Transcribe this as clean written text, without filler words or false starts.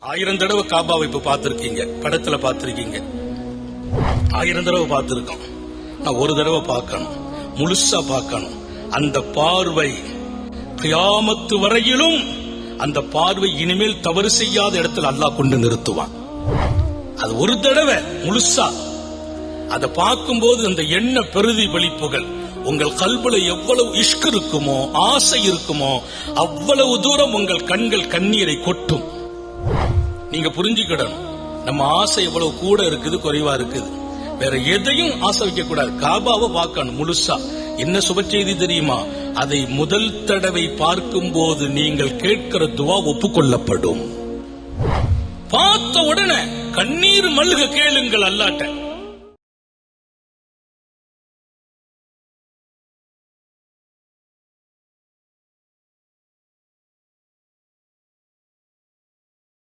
1000 தடவை காபாவை இப்ப பார்த்திருக்கீங்க, படத்துல பார்த்திருக்கீங்க. 1000 தடவை பார்த்திருக்கோம். நான் ஒரு தடவை பார்க்கணும், முழுசா பார்க்கணும். அந்த பார்வை கியாமத்து வரையிலும் அந்த பார்வை இனிமேல் தவறு செய்யாத இடத்துல அல்லாஹ் கொண்டு நிறுத்துவான். அது ஒரு தடவை முழுசா அதை பார்க்கும்போது அந்த எண்ண பிரதிபலிப்புகள் உங்கள் கல்புல எவ்வளவு இஷ்க் இருக்குமோ, ஆசை இருக்குமோ, அவ்வளவு தூரம் உங்கள் கண்கள் கண்ணீரை கொட்டும். நீங்க புரிஞ்சுக்கிடணும், நம்ம ஆசை எவ்வளவு கூட இருக்குது, குறைவா இருக்குது. வேற எதையும் ஆசை வைக்க கூடாது. காபாவை பார்க்கணும் முழுசா. என்ன சுப செய்தி தெரியுமா? அதை முதல் தடவை பார்க்கும் போது நீங்கள் கேட்கிற துவா ஒப்புக்கொள்ளப்படும். பார்த்த உடனே கண்ணீர் மல்க கேளுங்கள் அல்லாஹ்ட்ட.